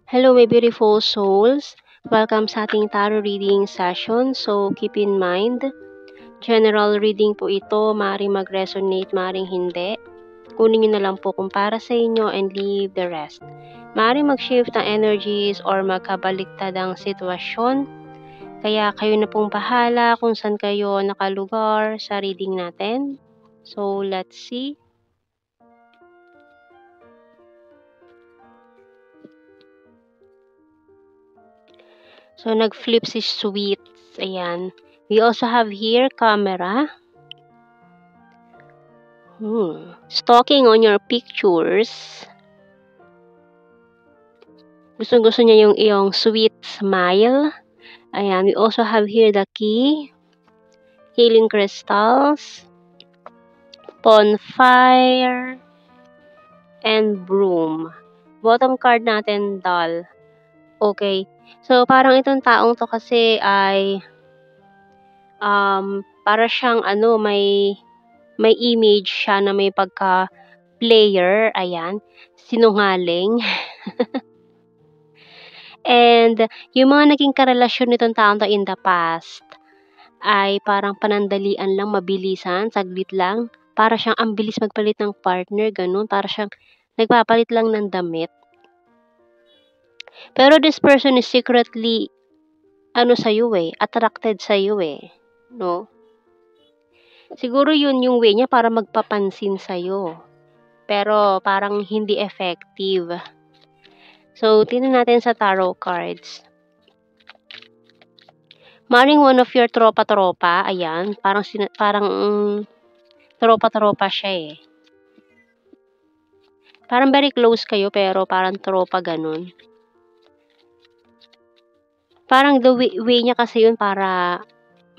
Hello, my beautiful souls. Welcome sa ating tarot reading session. So, keep in mind, general reading po ito. Maaaring mag-resonate, maaaring hindi. Kunin nyo na lang po kung para sa inyo and leave the rest. Maaaring mag-shift ang energies or magkabaliktad ang sitwasyon. Kaya kayo na pong bahala kung saan kayo nakalugar sa reading natin. So, let's see. So, nag-flip si Sweets. Ayan. We also have here camera. Stalking on your pictures. Gusto niya yung iyong sweet smile. Ayan. We also have here the key. Healing crystals. Bonfire. And broom. Bottom card natin, doll. Okay. So, parang itong taong to kasi ay para siyang may image siya na may pagka-player. Ayan. Sinungaling. And yung mga naging karelasyon nitong taong to in the past ay parang panandalian lang, mabilisan, saglit lang. Para siyang ang bilis magpalit ng partner, ganun. Para siyang nagpapalit lang ng damit. Pero this person is secretly sa'yo attracted sa'yo no? Siguro yun yung way niya para magpapansin sa'yo. Pero parang hindi effective. So, tingnan natin sa tarot cards. Maring one of your tropa-tropa, ayan, parang tropa-tropa siya Parang very close kayo pero parang tropa ganun. Parang the way niya kasi yun para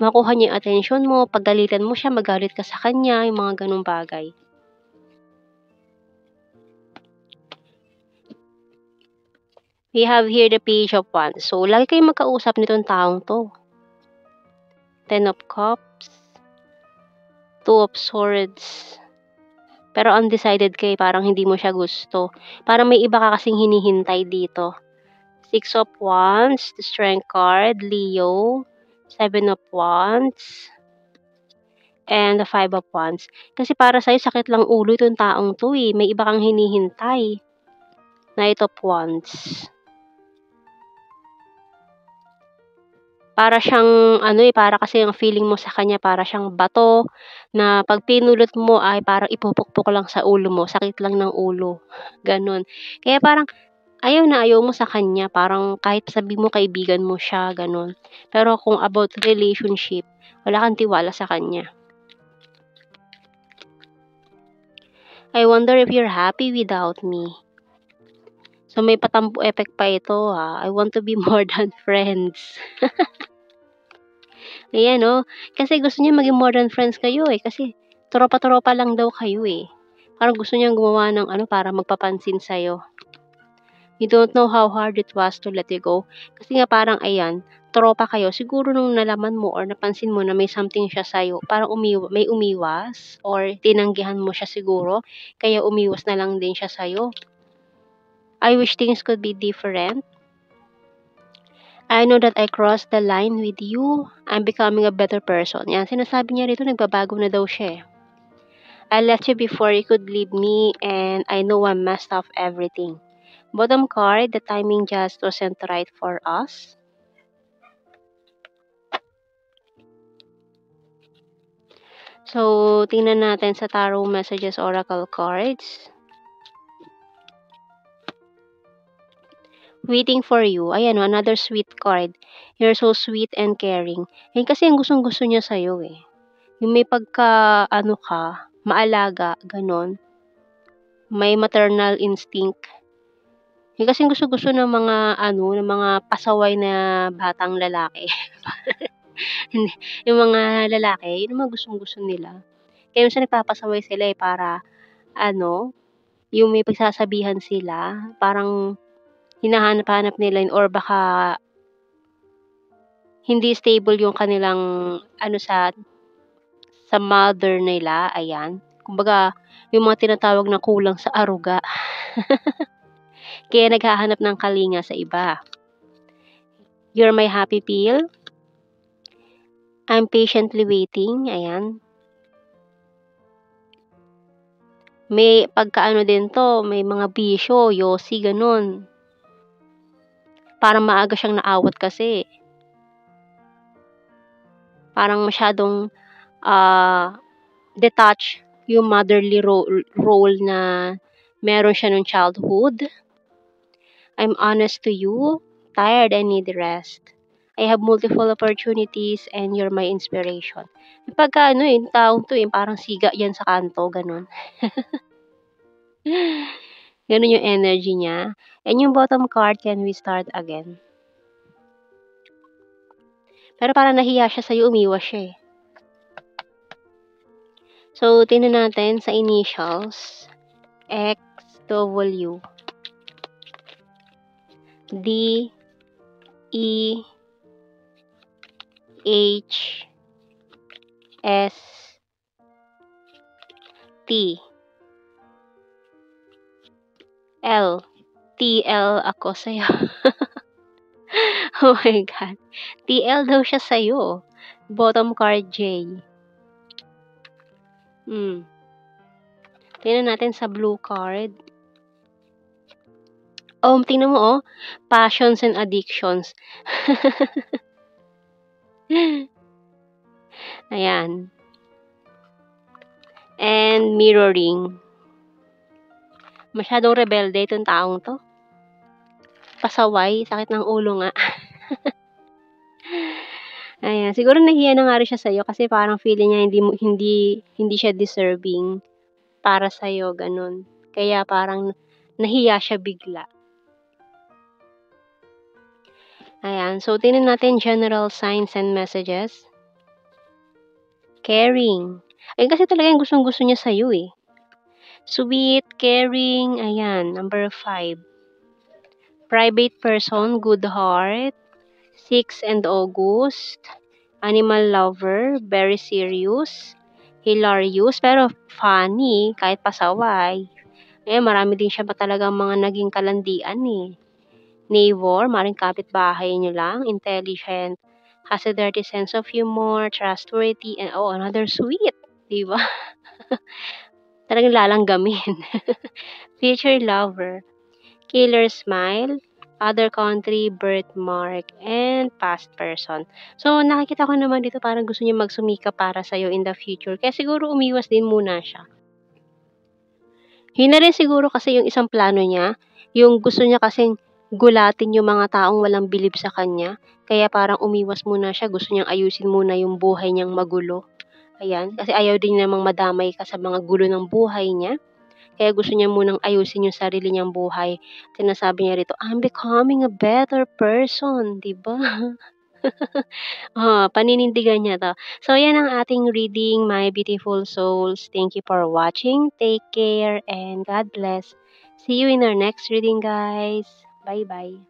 makuha niya yung attention mo, paggalitan mo siya, magalit ka sa kanya, yung mga ganung bagay. We have here the Page of Wands. So, lagi kayong magkausap nitong taong to. Ten of Cups. Two of Swords. Pero undecided kayo, parang hindi mo siya gusto. Parang may iba ka kasing hinihintay dito. Six of Wands, the Strength card, Leo, Seven of Wands, and the Five of Wands. Kasi para sa'yo, sakit lang ulo itong taong to May iba kang hinihintay. Knight of Wands. Para siyang, para kasi yung feeling mo sa kanya, para siyang bato, na pag pinulot mo ay parang ipupukpok lang sa ulo mo, sakit lang ng ulo. Ganon. Kaya parang, ayaw na ayaw mo sa kanya, parang kahit sabi mo kaibigan mo siya, ganon. Pero kung about relationship, wala kang tiwala sa kanya. I wonder if you're happy without me. So, may patampo effect pa ito I want to be more than friends. Ayan kasi gusto niya maging more than friends kayo kasi tropa-tropa lang daw kayo Parang gusto niyang gumawa ng para magpapansin sa'yo. You don't know how hard it was to let you go. Kasi nga parang ayan, tropa kayo. Siguro nung nalaman mo or napansin mo na may something siya sa'yo, parang may umiwas or tinanggihan mo siya siguro. Kaya umiwas na lang din siya sa'yo. I wish things could be different. I know that I crossed the line with you. I'm becoming a better person. Yan, sinasabi niya rito, nagbabago na daw siya I left you before you could leave me and I know I messed up everything. Bottom card, the timing just wasn't right for us. So, tingnan natin sa Tarot Messages Oracle cards. Waiting for you. Ayan another sweet card. You're so sweet and caring. Yan kasi ang gustong-gusto niya sa'yo Yung may pagka, maalaga, ganon. May maternal instinct. Yan kasi gusto-gusto ng mga, ng mga pasaway na batang lalaki. Yung mga lalaki, yun ang mga gustong-gusto nila. Kaya minsan nagpapasaway sila para, yung may pagsasabihan sila, parang hinahanap-hanap nila yun or baka hindi stable yung kanilang sa mother nila, ayan. Kumbaga, yung mga tinatawag na kulang sa aruga. Kaya naghahanap ng kalinga sa iba. You're my happy pill. I'm patiently waiting. Ayan. May pagkaano din to, may mga bisyo, yosi, ganun. Parang maaga siyang naawat kasi. Parang masyadong detached yung motherly role na meron siya nung childhood. I'm honest to you, tired and need rest. I have multiple opportunities and you're my inspiration. Pagka taong to parang siga yan sa kanto, ganun. Ganun yung energy niya. And yung bottom card, can we start again? Pero parang nahiya siya sa'yo, umiwas siya eh. So, tingnan natin sa initials. X, W, D, E, H, S, T, L. TL ako sa'yo. Oh my God. TL daw siya sa'yo. Bottom card, J. Tingnan natin sa blue card. Tingnan mo, passions and addictions. Ayan. And mirroring. Masyadong rebelde itong taong to. Pasaway, sakit ng ulo nga. Ayan, siguro nahiya na nga rin siya sa'yo kasi parang feeling niya hindi siya deserving para sa'yo, ganun. Kaya parang nahiya siya bigla. Ayan, so tingnan natin general signs and messages. Caring. Ayun kasi talaga yung gustong-gusto niya sa'yo eh. Sweet, caring, ayan, number 5. Private person, good heart. 6 and August. Animal lover, very serious. Hilarious, pero funny, kahit pasaway. Marami din siya pa talagang mga naging kalandian eh. Neighbor, maring kapitbahay niyo lang. Intelligent, has a dirty sense of humor, trustworthy, and another sweet. Diba? Talagang lalanggamin. Future lover, killer smile, other country, birthmark, and past person. So, nakikita ko naman dito parang gusto niya magsumika para sa'yo in the future. Kaya siguro umiwas din muna siya. Yun na rin siguro kasi yung isang plano niya. Yung gusto niya kasing gulatin yung mga taong walang bilib sa kanya. Kaya parang umiwas muna siya. Gusto niyang ayusin muna yung buhay niyang magulo. Ayan. Kasi ayaw din namang madamay ka sa mga gulo ng buhay niya. Kaya gusto niya munang ayusin yung sarili niyang buhay. Sinasabi niya rito, I'm becoming a better person. Diba? Paninindigan niya to. So, yan ang ating reading, my beautiful souls. Thank you for watching. Take care and God bless. See you in our next reading, guys. Bye-bye.